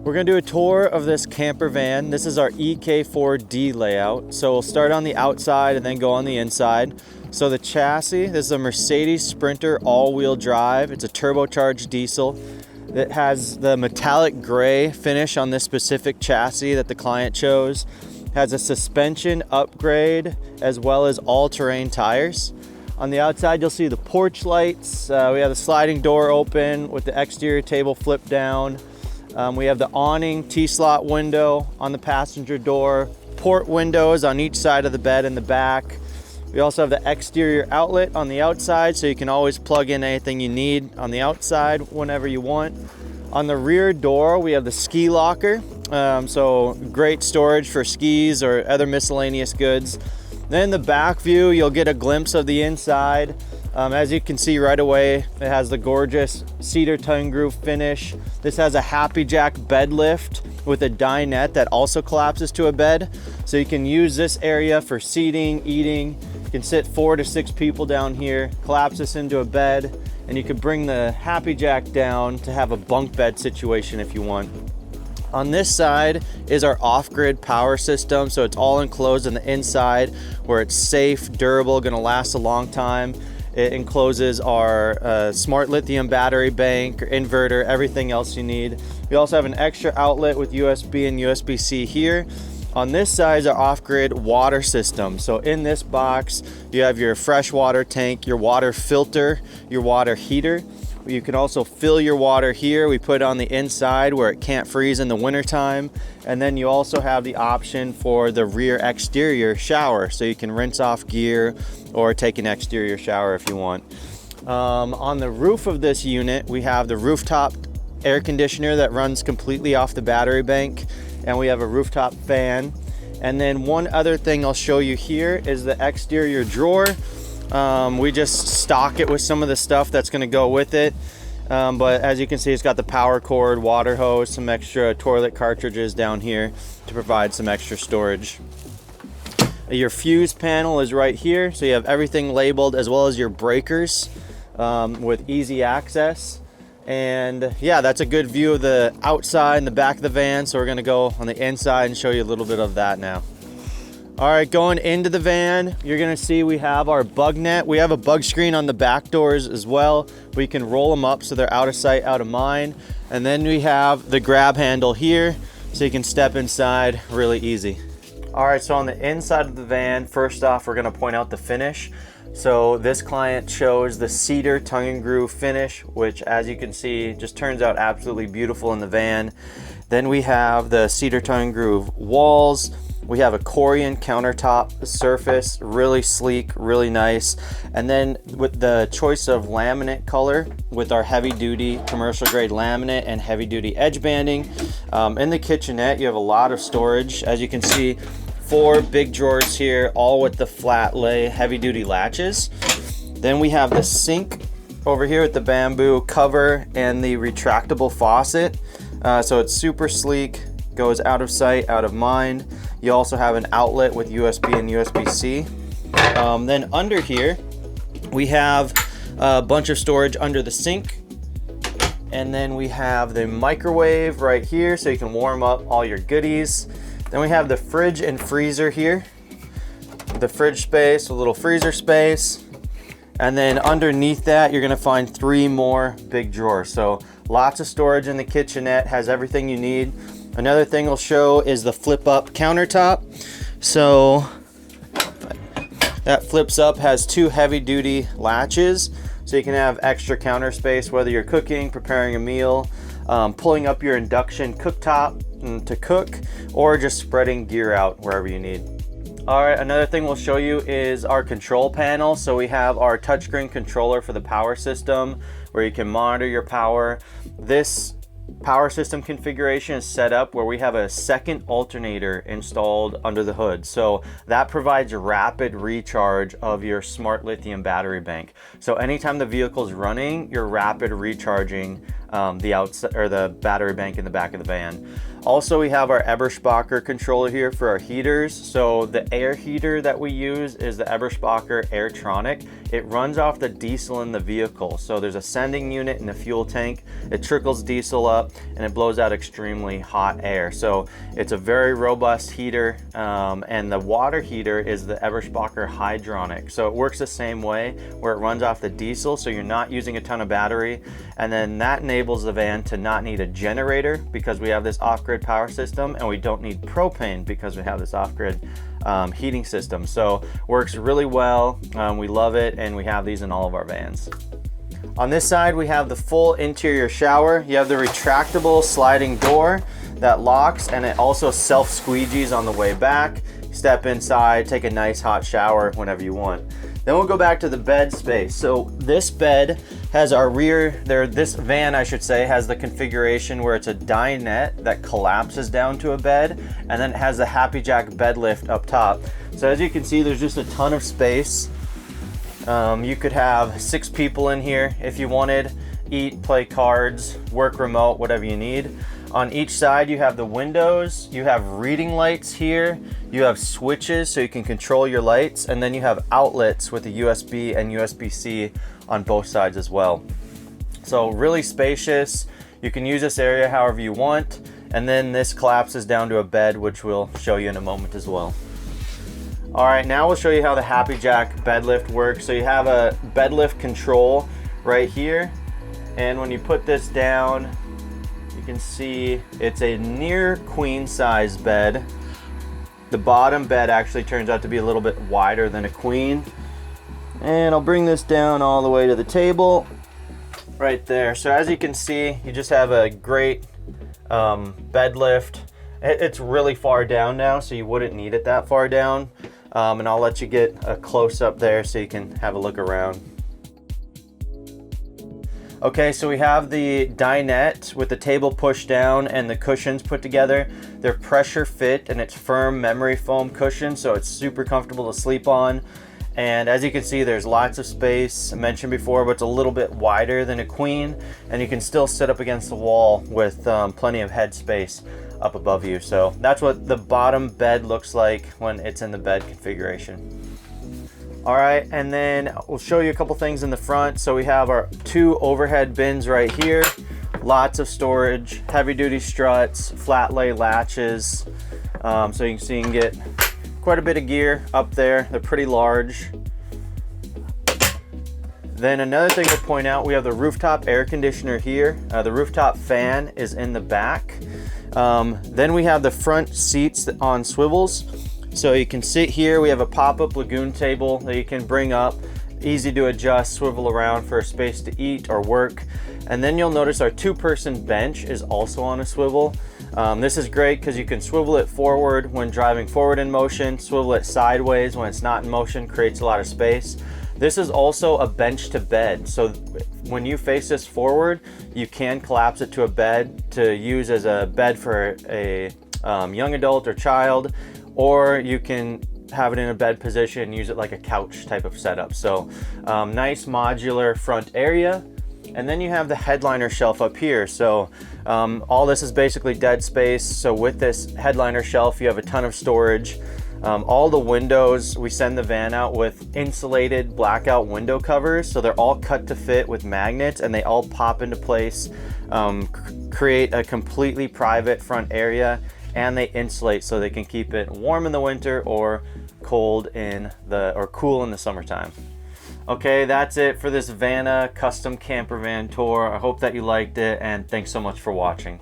We're gonna do a tour of this camper van. This is our EK4-D layout. So we'll start on the outside and then go on the inside. So the chassis, this is a Mercedes Sprinter all-wheel drive. It's a turbocharged diesel. It has the metallic gray finish on this specific chassis that the client chose. It has a suspension upgrade as well as all-terrain tires. On the outside, you'll see the porch lights. We have the sliding door open with the exterior table flipped down. We have the awning T-slot window on the passenger door, port windows on each side of the bed in the back. We also have the exterior outlet on the outside, so you can always plug in anything you need on the outside whenever you want. On the rear door, we have the ski locker, so great storage for skis or other miscellaneous goods. Then the back view, you'll get a glimpse of the inside. As you can see right away, it has the gorgeous cedar tongue groove finish. This has a HappiJac Bed Lift with a dinette that also collapses to a bed. So you can use this area for seating, eating. You can sit 4 to 6 people down here, collapse this into a bed, and you could bring the HappiJac down to have a bunk bed situation if you want. On this side is our off-grid power system, so it's all enclosed on the inside where it's safe, durable, gonna last a long time. It encloses our smart lithium battery bank, inverter, everything else you need. We also have an extra outlet with USB and USB-C here. On this side is our off-grid water system. So in this box, you have your fresh water tank, your water filter, your water heater. You can also fill your water here. We put it on the inside where it can't freeze in the wintertime. And then you also have the option for the rear exterior shower. So you can rinse off gear or take an exterior shower if you want. On the roof of this unit, we have the rooftop air conditioner that runs completely off the battery bank. And we have a rooftop fan. And then one other thing I'll show you here is the exterior drawer. We just stock it with some of the stuff that's going to go with it, but as you can see, it's got the power cord, water hose, some extra toilet cartridges down here to provide some extra storage. Your fuse panel is right here, so you have everything labeled as well as your breakers with easy access. And yeah, that's a good view of the outside and the back of the van, so we're going to go on the inside and show you a little bit of that now. All right, going into the van, you're gonna see we have our bug net. We have a bug screen on the back doors as well. We can roll them up so they're out of sight, out of mind. And then we have the grab handle here, so you can step inside really easy. All right, so on the inside of the van, first off, we're gonna point out the finish. So this client chose the cedar tongue and groove finish, which as you can see, just turns out absolutely beautiful in the van. Then we have the cedar tongue and groove walls. We have a Corian countertop surface, really sleek, really nice. And then with the choice of laminate color with our heavy duty commercial grade laminate and heavy duty edge banding. In the kitchenette, you have a lot of storage. As you can see, 4 big drawers here, all with the flat lay heavy duty latches. Then we have the sink over here with the bamboo cover and the retractable faucet. So it's super sleek, goes out of sight, out of mind. You also have an outlet with USB and USB-C. Then under here, we have a bunch of storage under the sink. And then we have the microwave right here, so you can warm up all your goodies. Then we have the fridge and freezer here. The fridge space, a little freezer space. And then underneath that, you're gonna find 3 more big drawers. So lots of storage in the kitchenette, has everything you need. Another thing I'll show is the flip up countertop. So that flips up, has 2 heavy duty latches. So you can have extra counter space, whether you're cooking, preparing a meal, pulling up your induction cooktop to cook, or just spreading gear out wherever you need. All right, another thing we'll show you is our control panel. So we have our touchscreen controller for the power system where you can monitor your power. This power system configuration is set up where we have a second alternator installed under the hood. So that provides rapid recharge of your smart lithium battery bank. So anytime the vehicle is running, you're rapid recharging the battery bank in the back of the van. Also, we have our Eberspacher controller here for our heaters. So the air heater that we use is the Eberspacher Airtronic. It runs off the diesel in the vehicle. So there's a sending unit in the fuel tank. It trickles diesel up up and it blows out extremely hot air. So it's a very robust heater, and the water heater is the Eberspacher Hydronic. So it works the same way, where it runs off the diesel, so you're not using a ton of battery, and then that enables the van to not need a generator because we have this off-grid power system, and we don't need propane because we have this off-grid heating system. So works really well. We love it, and we have these in all of our vans. On this side, we have the full interior shower. You have the retractable sliding door that locks, and it also self squeegees on the way back. Step inside, take a nice hot shower whenever you want. Then we'll go back to the bed space. So this bed has our this van, I should say, has the configuration where it's a dinette that collapses down to a bed, and then it has the HappiJac Bed Lift up top. So as you can see, there's just a ton of space. You could have 6 people in here if you wanted. Eat, play cards, work remote, whatever you need. On each side, you have the windows, you have reading lights here, you have switches so you can control your lights, and then you have outlets with a USB and USB-C on both sides as well. So really spacious. You can use this area however you want, and then this collapses down to a bed, which we'll show you in a moment as well. All right, now we'll show you how the HappiJac Bed Lift works. So you have a bed lift control right here, and when you put this down, you can see it's a near queen size bed. The bottom bed actually turns out to be a little bit wider than a queen. And I'll bring this down all the way to the table right there. So as you can see, you just have a great bed lift. It's really far down now, so you wouldn't need it that far down. And I'll let you get a close up there so you can have a look around. Okay, so we have the dinette with the table pushed down and the cushions put together. They're pressure fit, and it's firm memory foam cushion, so it's super comfortable to sleep on. And as you can see, there's lots of space. I mentioned before, but it's a little bit wider than a queen, and you can still sit up against the wall with plenty of head space up above you. So that's what the bottom bed looks like when it's in the bed configuration. All right, and then we'll show you a couple things in the front. So we have our 2 overhead bins right here, lots of storage, heavy duty struts, flat lay latches. So you can see you can get quite a bit of gear up there. They're pretty large. Then another thing to point out, we have the rooftop air conditioner here. The rooftop fan is in the back. Then we have the front seats on swivels. So you can sit here. We have a pop-up lagoon table that you can bring up, easy to adjust, swivel around for a space to eat or work. And then you'll notice our 2-person bench is also on a swivel. This is great because you can swivel it forward when driving forward in motion, swivel it sideways when it's not in motion, creates a lot of space. This is also a bench to bed. So when you face this forward, you can collapse it to a bed to use as a bed for a young adult or child, or you can have it in a bed position and use it like a couch type of setup. So nice modular front area. And then you have the headliner shelf up here. So all this is basically dead space. So with this headliner shelf, you have a ton of storage. All the windows, we send the van out with insulated blackout window covers. So they're all cut to fit with magnets, and they all pop into place, create a completely private front area, and they insulate so they can keep it warm in the winter or cool in the summertime. Okay, that's it for this Vanna custom camper van tour. I hope that you liked it, and thanks so much for watching.